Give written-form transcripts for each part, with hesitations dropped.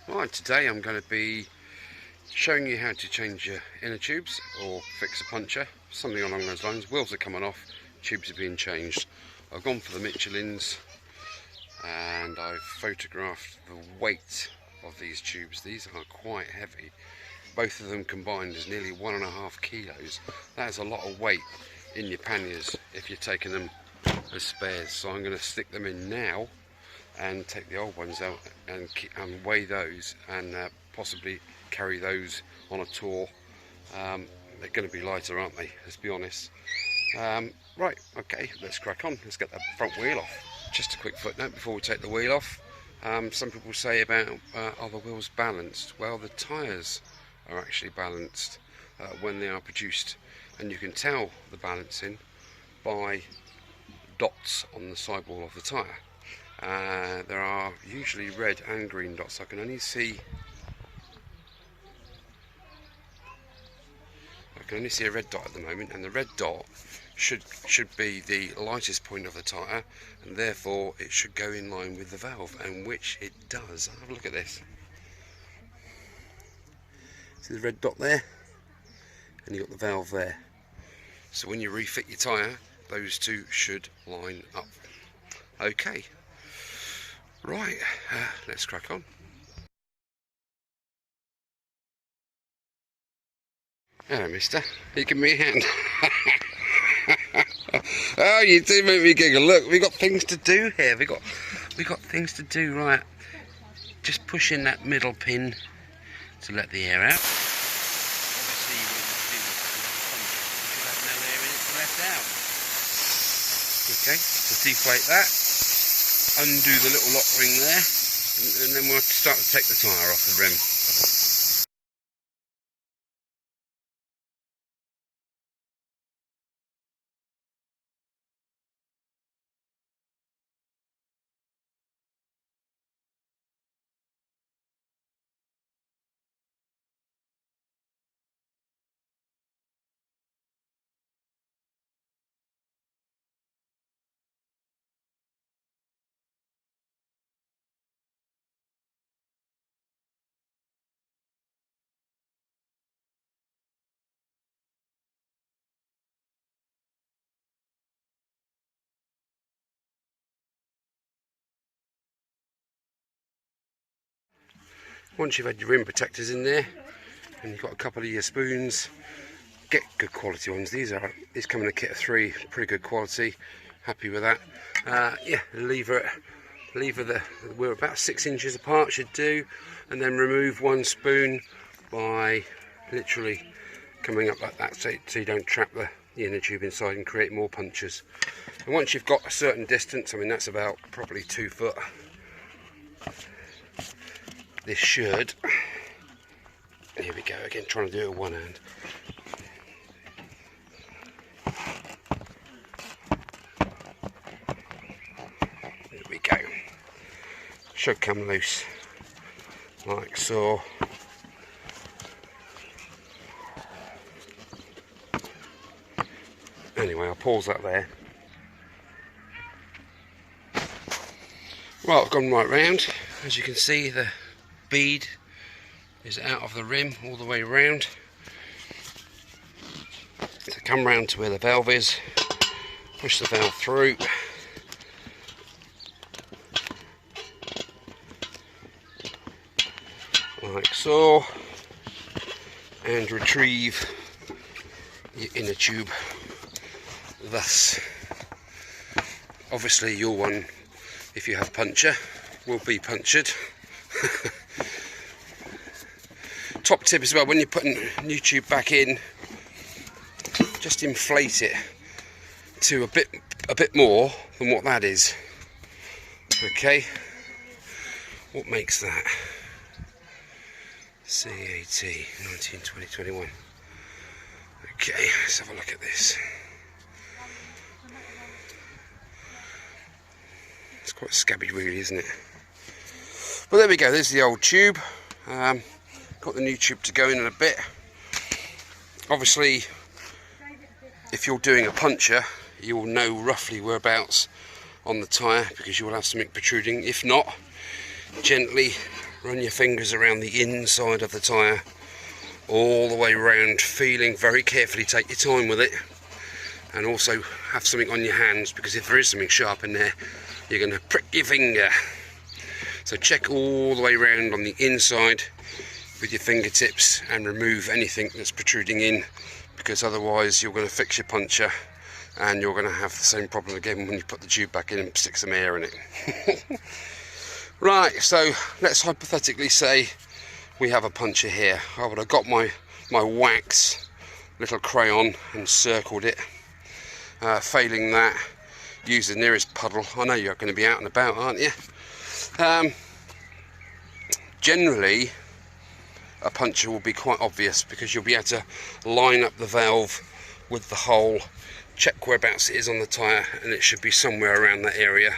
Right, today I'm going to be showing you how to change your inner tubes or fix a puncture, something along those lines. Wheels are coming off, tubes are being changed. I've gone for the Michelins and I've photographed the weight of these tubes. These are quite heavy. Both of them combined is nearly 1.5 kilos. That is a lot of weight in your panniers if you're taking them as spares. So I'm going to stick them in now and take the old ones out and weigh those and possibly carry those on a tour. They're going to be lighter, aren't they? Let's be honest. Right, okay, let's crack on. Let's get the front wheel off. Just a quick footnote before we take the wheel off. Some people say about are the wheels balanced? Well, the tyres are actually balanced when they are produced, and you can tell the balancing by dots on the sidewall of the tyre. There are usually red and green dots. I can only see a red dot at the moment, and the red dot should be the lightest point of the tyre, and therefore it should go in line with the valve, and which it does. Have a look at this. See the red dot there, and you've got the valve there. So when you refit your tyre, those two should line up. Okay. Right, let's crack on. Hello, mister. You give me a hand. Oh, you do make me giggle. Look, we've got things to do here. We got things to do. Right, just push in that middle pin to let the air out. Obviously, you want to do this with the puncture. You should have no air in it to let out. Okay, so deflate that. Undo the little lock ring there, and then we'll start to take the tyre off the rim. Once you've had your rim protectors in there, and you've got a couple of your spoons, get good quality ones. These come in a kit of 3, pretty good quality. Happy with that. Yeah, lever we're about 6 inches apart, should do, and then remove one spoon by literally coming up like that, so you don't trap the inner tube inside and create more punctures. And once you've got a certain distance, I mean that's about probably 2 foot. This should, here we go again, trying to do it with one hand. There we go. Should come loose, like so. Anyway, I'll pause that there. Right, I've gone right round. As you can see, the bead is out of the rim all the way round. So come round to where the valve is, push the valve through, like so, and retrieve your inner tube thus. Obviously your one, if you have puncture, will be punctured. Top tip as well, when you're putting a new tube back in, just inflate it to a bit more than what that is. Okay, what makes that? CAT 19, 20, 21. Okay, let's have a look at this. It's quite scabby really, isn't it? Well, there we go, there's the old tube. Got the new tube to go in a bit. Obviously, if you're doing a puncture, you will know roughly whereabouts on the tyre because you will have something protruding. If not, gently run your fingers around the inside of the tyre all the way round, feeling very carefully, take your time with it, and also have something on your hands, because if there is something sharp in there you're going to prick your finger. So check all the way round on the inside with your fingertips and remove anything that's protruding in, because otherwise you're going to fix your puncture and you're going to have the same problem again when you put the tube back in and stick some air in it. Right, so let's hypothetically say we have a puncture here. I would have got my wax little crayon and circled it. Failing that, use the nearest puddle. I know you're going to be out and about, aren't you? Generally a puncture will be quite obvious, because you'll be able to line up the valve with the hole, check whereabouts it is on the tyre, and it should be somewhere around that area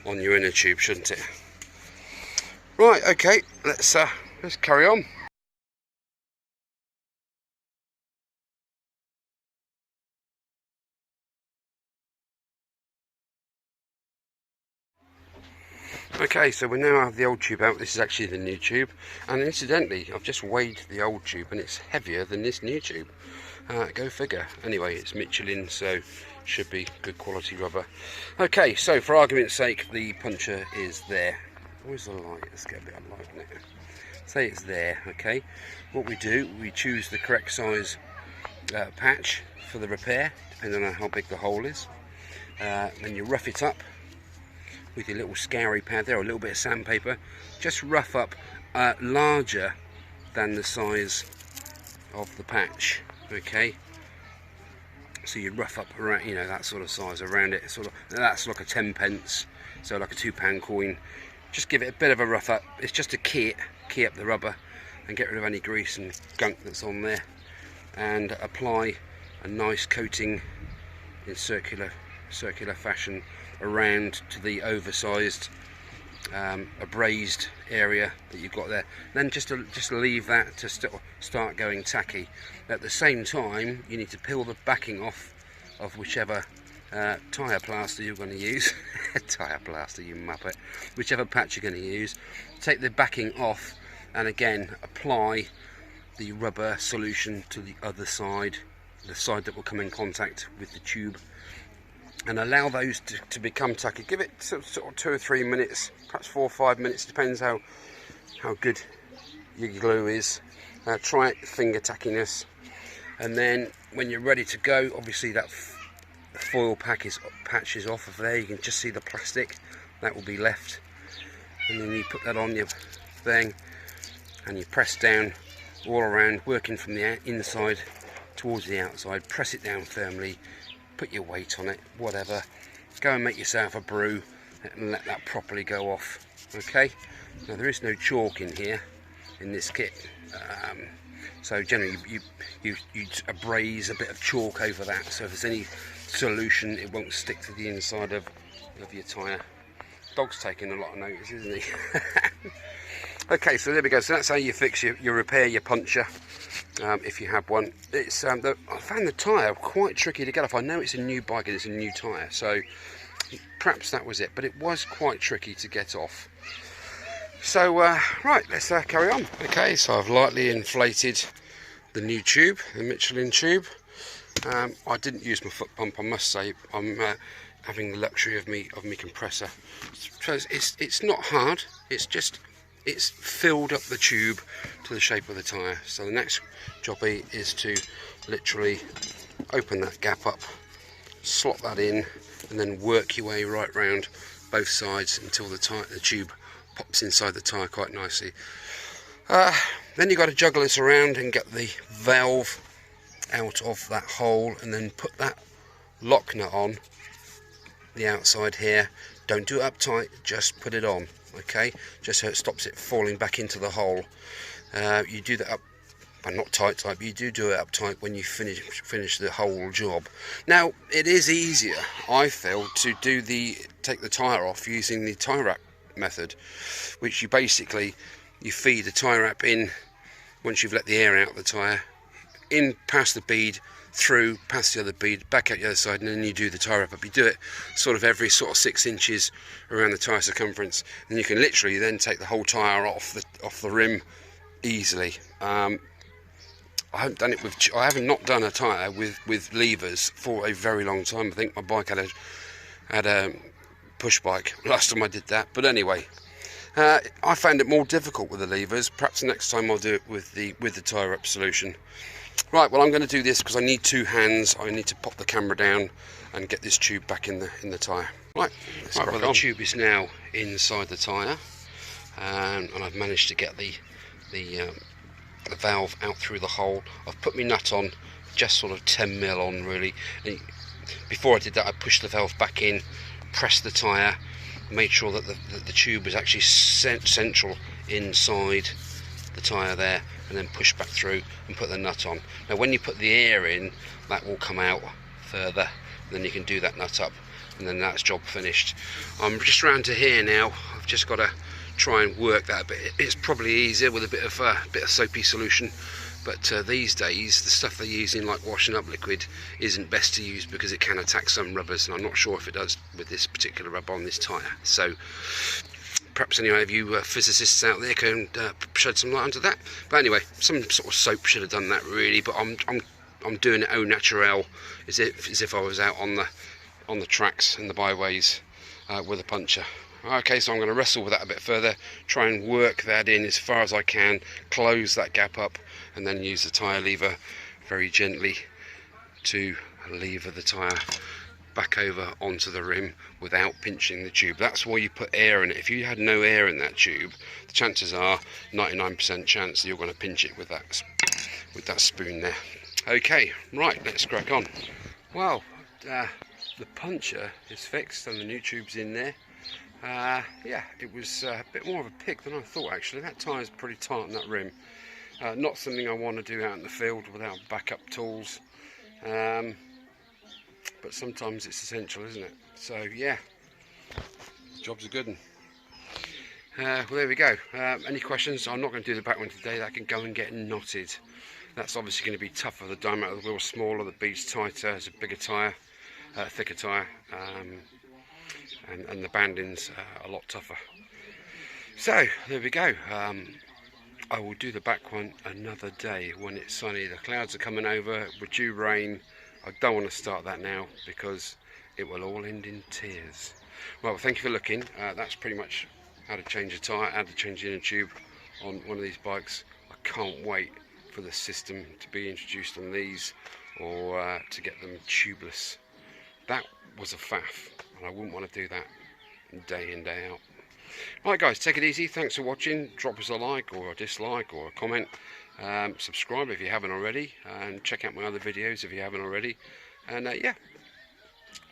on your inner tube, shouldn't it? Right, okay, let's carry on. Okay, so we now have the old tube out. This is actually the new tube, and incidentally I've just weighed the old tube and it's heavier than this new tube. Go figure. Anyway, it's Michelin, so should be good quality rubber. Okay, so for argument's sake, the puncture is there. Where's the light? Let's get a bit of light in it. Say it's there. Okay, what we do, we choose the correct size patch for the repair, depending on how big the hole is. Then you rough it up with your little scouring pad there, or a little bit of sandpaper. Just rough up larger than the size of the patch. Okay, so you rough up around, you know, that sort of size around it, sort of. That's like a 10 pence, so like a £2 coin. Just give it a bit of a rough up. It's just to key up the rubber and get rid of any grease and gunk that's on there, and apply a nice coating in circular fashion around to the oversized abrased area that you've got there. Then just leave that to start going tacky. At the same time, you need to peel the backing off of whichever tyre plaster you're going to use. Tyre plaster, you muppet. Whichever patch you're going to use, take the backing off, and again apply the rubber solution to the other side, the side that will come in contact with the tube, and allow those to become tacky. Give it sort of 2 or 3 minutes, perhaps 4 or 5 minutes, depends how good your glue is. Try it finger tackiness, and then when you're ready to go, obviously that foil patch is off of there. You can just see the plastic that will be left, and then you put that on your thing and you press down all around, working from the inside towards the outside. Press it down firmly, put your weight on it, whatever. Go and make yourself a brew and let that properly go off. Okay, now there is no chalk in here in this kit, so generally you abrase a bit of chalk over that, so if there's any solution it won't stick to the inside of your tyre. Dog's taking a lot of notice, isn't he? Okay, so there we go. So that's how you fix you repair your puncture, if you have one. It's I found the tyre quite tricky to get off. I know it's a new bike and it's a new tyre, so perhaps that was it, but it was quite tricky to get off. So right, let's carry on. Okay, so I've lightly inflated the new tube, the Michelin tube. I didn't use my foot pump, I must say. I'm having the luxury of me compressor. So it's not hard. It's filled up the tube to the shape of the tyre. So the next job is to literally open that gap up, slot that in, and then work your way right round both sides until the tube pops inside the tyre quite nicely. Then you've got to juggle this around and get the valve out of that hole, and then put that lock nut on the outside here. Don't do it up tight, just put it on, okay, just so it stops it falling back into the hole. You do that up, well, not tight, but you do it up tight when you finish the whole job. Now it is easier, I feel, to take the tyre off using the tyre wrap method, which you feed the tyre wrap in once you've let the air out of the tyre in past the bead, through past the other bead, back out the other side, and then you do the tyre up. You do it sort of every sort of 6 inches around the tyre circumference, and you can literally then take the whole tyre off the rim easily. I haven't done it with, I haven't not done a tyre with levers for a very long time. I think my bike had a push bike last time I did that, but anyway, I found it more difficult with the levers. Perhaps next time I'll do it with the tyre up solution. Right, well, I'm going to do this because I need 2 hands. I need to pop the camera down and get this tube back in the tyre. Right, well, the tube is now inside the tyre, and I've managed to get the valve out through the hole. I've put my nut on, just sort of 10mm on really. And before I did that, I pushed the valve back in, pressed the tyre, made sure that the tube was actually central inside the tyre there, and then push back through and put the nut on. Now when you put the air in, that will come out further, then you can do that nut up, and then that's job finished. I'm just round to here now. I've just got to try and work that a bit. It's probably easier with a bit of soapy solution, but these days the stuff they're using, like washing up liquid, isn't best to use because it can attack some rubbers, and I'm not sure if it does with this particular rubber on this tyre. So perhaps any of you physicists out there can shed some light onto that. But anyway, some sort of soap should have done that really, but I'm doing it au naturel, as if I was out on the tracks and the byways with a puncture. Okay, so I'm going to wrestle with that a bit further, try and work that in as far as I can, close that gap up, and then use the tyre lever very gently to lever the tyre back over onto the rim without pinching the tube. That's why you put air in it. If you had no air in that tube, the chances are 99% chance that you're going to pinch it with that spoon there. Okay, right, let's crack on. Well, the puncture is fixed and the new tube's in there. Yeah, it was a bit more of a pick than I thought actually. That tyre's pretty tight on that rim. Not something I want to do out in the field without backup tools. But sometimes it's essential, isn't it? So yeah, job's a good one. Well, there we go. Any questions? I'm not going to do the back one today. That can go and get knotted. That's obviously going to be tougher. The diameter of the wheel's smaller, the bead's tighter, it's a bigger tyre, thicker tyre, and the banding's a lot tougher. So there we go. I will do the back one another day when it's sunny. The clouds are coming over, we're due rain. I don't want to start that now because it will all end in tears. Well, thank you for looking. That's pretty much how to change a tyre, how to change the inner tube on one of these bikes. I can't wait for the system to be introduced on these, or to get them tubeless. That was a faff, and I wouldn't want to do that day in, day out. Right guys, take it easy. Thanks for watching. Drop us a like or a dislike or a comment. Subscribe if you haven't already, and check out my other videos if you haven't already. And yeah,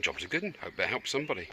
job's a good one. Hope that helps somebody.